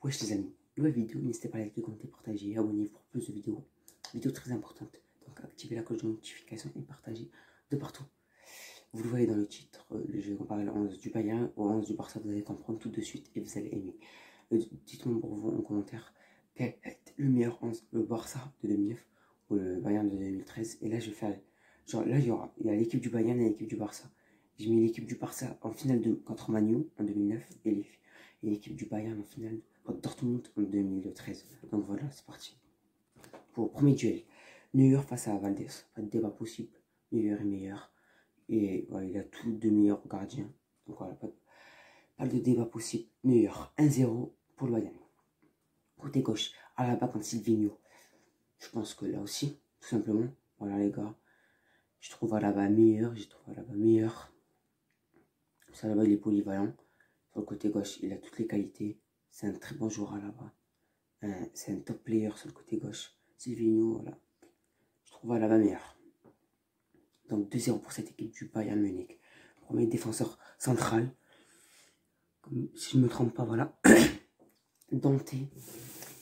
Wesh les amis, nouvelle vidéo, n'hésitez pas à liker, commenter, partager, abonnez-vous pour plus de vidéos. Vidéo très importante, donc activez la cloche de notification et partagez de partout. Vous le voyez dans le titre, je vais comparer le 11 du Bayern au 11 du Barça, vous allez comprendre tout de suite et vous allez aimer. Dites-moi pour vous en commentaire quel est le meilleur 11, le Barça de 2009 ou le Bayern de 2013. Et là je vais faire, genre là il y a l'équipe du Bayern et l'équipe du Barça. J'ai mis l'équipe du Barça en finale contre Manu en 2009 et l'équipe du Bayern en finale contre Dortmund en 2013. Donc voilà, c'est parti. Pour le premier duel, Neuer face à Valdés. Pas de débat possible. Neuer est meilleur. Et voilà, il a tous deux meilleurs gardiens. Donc voilà, pas de débat possible. Neuer, 1-0 pour le Bayern. Côté gauche, Alaba contre Silvinho. Je pense que là aussi, tout simplement, voilà les gars, je trouve Alaba meilleur. Ça, là-bas, il est polyvalent. Sur le côté gauche, il a toutes les qualités. C'est un très bon joueur là-bas. C'est un top player sur le côté gauche. Silvinho, voilà. Je trouve Alaba meilleur. Donc 2-0 pour cette équipe du Bayern Munich. Premier défenseur central. Comme, si je ne me trompe pas, voilà. Dante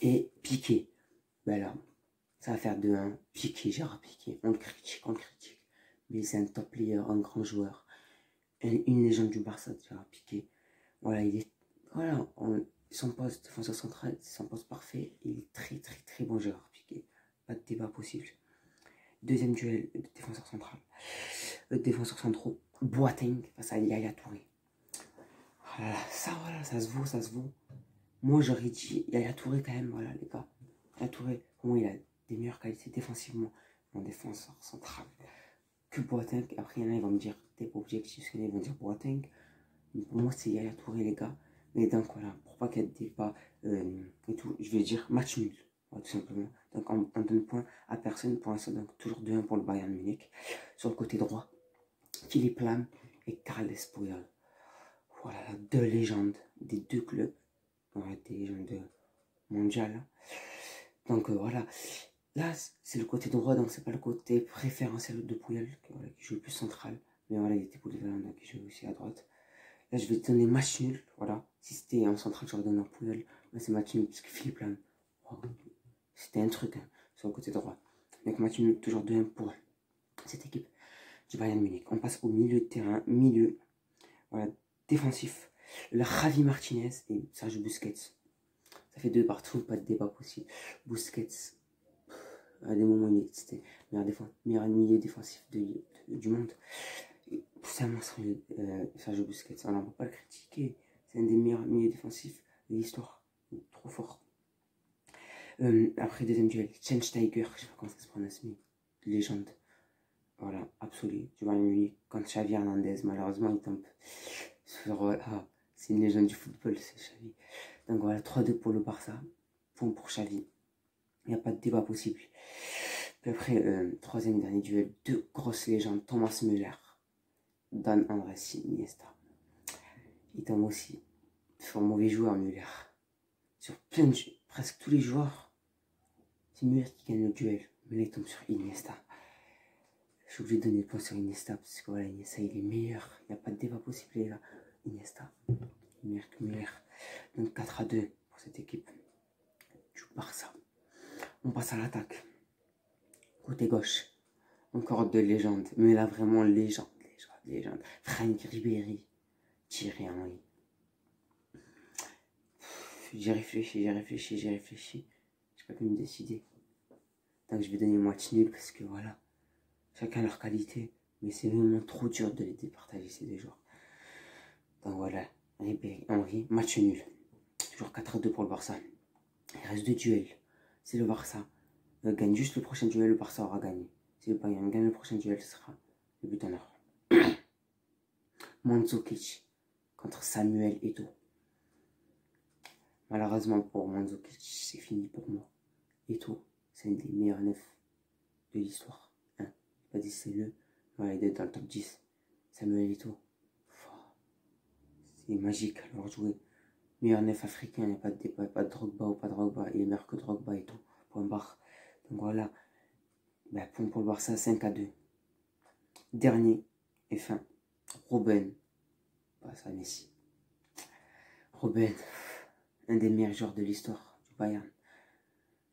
et Piqué. Ben là, ça va faire 2-1. Piqué, Gérard Piqué. On le critique. Mais c'est un top player, un grand joueur. Une légende du Barça, Gérard Piqué. Voilà, il est. Voilà, son poste défenseur central, c'est son poste parfait. Il est très bon, Gérard Piqué. Pas de débat possible. Deuxième duel de défenseur central. Défenseur centraux, Boateng face à Yaya Touré. Voilà, ça se vaut. Moi, j'aurais dit Yaya Touré quand même, voilà les gars. Yaya Touré, pour moi, il a des meilleures qualités défensivement en défenseur central que Boateng. Après, il y en a, ils vont me dire, t'es pas objectif, ils vont dire Boateng. Mais pour moi, c'est Yaya Touré, les gars. Mais donc, voilà, pour pas qu'il y ait de débat et tout, je vais dire match nul. Voilà, tout simplement. Donc, on donne point à personne pour l'instant. Donc, toujours 2-1 pour le Bayern Munich. Sur le côté droit, Philippe Lahm et Carles Puyol. Voilà, deux légendes des deux clubs. Voilà, des légendes mondiales. Donc, voilà. Là, c'est le côté droit, donc c'est pas le côté préférentiel de Puyol, qui joue le plus central. Mais voilà, il était polyvalent, donc il joue aussi à droite. Là, je vais te donner match nul. Voilà. Si c'était en central, j'aurais donné un Puyol. Là, c'est match nul parce que Philippe Lahm, wow, c'était un truc sur le côté droit. Donc, match nul, toujours 2-1 pour cette équipe du Bayern Munich. On passe au milieu de terrain. Voilà, défensif. Le Javi Martinez et Sergio Busquets. Ça fait 2 partout, pas de débat possible. Busquets, à des moments, c'était meilleur milieu défensif du monde. C'est un monstre, Sergio Busquets, on ne peut pas le critiquer. C'est un des meilleurs milieux défensifs de l'histoire. Trop fort. Après, deuxième duel, Schweinsteiger, je sais pas comment ça se prononce, mais légende. Voilà, absolu. Du Bayern Munich, quand Xavi Hernandez, malheureusement, il tombe sur. C'est une légende du football, c'est Xavi. Donc voilà, 3-2 pour le Barça. Point pour Xavi. Il n'y a pas de débat possible. Puis après, troisième et dernier duel, deux grosses légendes, Thomas Müller. Dan Andrés Iniesta. Il tombe aussi sur un mauvais joueur, Müller. Sur plein de presque tous les joueurs, c'est Müller qui gagne le duel. Mais là, il tombe sur Iniesta. Je suis obligé de donner le point sur Iniesta parce que voilà, Iniesta il est meilleur. Il n'y a pas de débat possible, les gars. Iniesta, meilleur que Müller. Donc 4-2 pour cette équipe du Barça. On passe à l'attaque. Côté gauche, encore deux légendes. Mais là, vraiment légende. Franck Ribéry, Thierry Henry. J'ai réfléchi. J'ai pas pu me décider. Donc je vais donner match nul parce que voilà, chacun leur qualité. Mais c'est vraiment trop dur de les départager ces deux joueurs. Donc voilà, Ribéry, Henry, match nul. Toujours 4-2 pour le Barça. Il reste 2 duels. Si le Barça gagne juste le prochain duel, le Barça aura gagné. Si le Bayern gagne le prochain duel, ce sera le but en or. Mandzukic contre Samuel Eto'o. Malheureusement pour Mandzukic, c'est fini pour moi. Eto'o, c'est un des meilleurs neufs de l'histoire. Hein, pas dit c'est le. Voilà, il est dans le top 10. Samuel Eto'o. C'est magique à leur jouer. Meilleur neuf africain, il n'y a pas de débat, pas de Drogba ou pas Drogba. Il est meilleur que Drogba et tout. Point barre. Donc voilà. Ben, pour le Barça, 5-2. Dernier et fin. Robben. Passe à Messi. Robben. un des meilleurs joueurs de l'histoire du Bayern.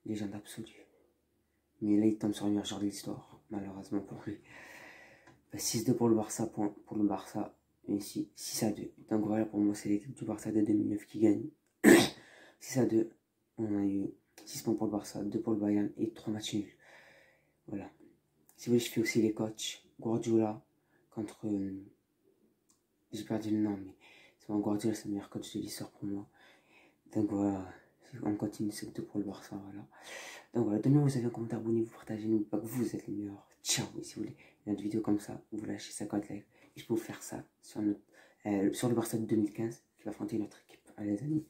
Légende absolue. Mais là, il tombe sur le meilleur joueur de l'histoire, malheureusement pour lui. 6-2 pour le Barça, pour le Barça. Et ici, 6-2. Donc voilà, pour moi, c'est l'équipe du Barça de 2009 qui gagne. 6-2. On a eu 6 points pour le Barça, 2 pour le Bayern et 3 matchs nuls. Voilà. Si vous voulez, je fais aussi les coachs. Guardiola contre... j'ai perdu le nom, mais c'est bon, Guardiola, c'est le meilleur coach de l'histoire pour moi. Donc voilà, on continue, c'est 2 pour le Barça, voilà. Donc voilà, donnez-moi vos avis en commentaire, abonnez-vous, partagez, n'oubliez pas que vous êtes les meilleurs. Ciao, et si vous voulez une autre vidéo comme ça, vous lâchez 50 likes. Et je peux vous faire ça sur, sur le Barça de 2015 qui va affronter notre équipe. Allez les amis.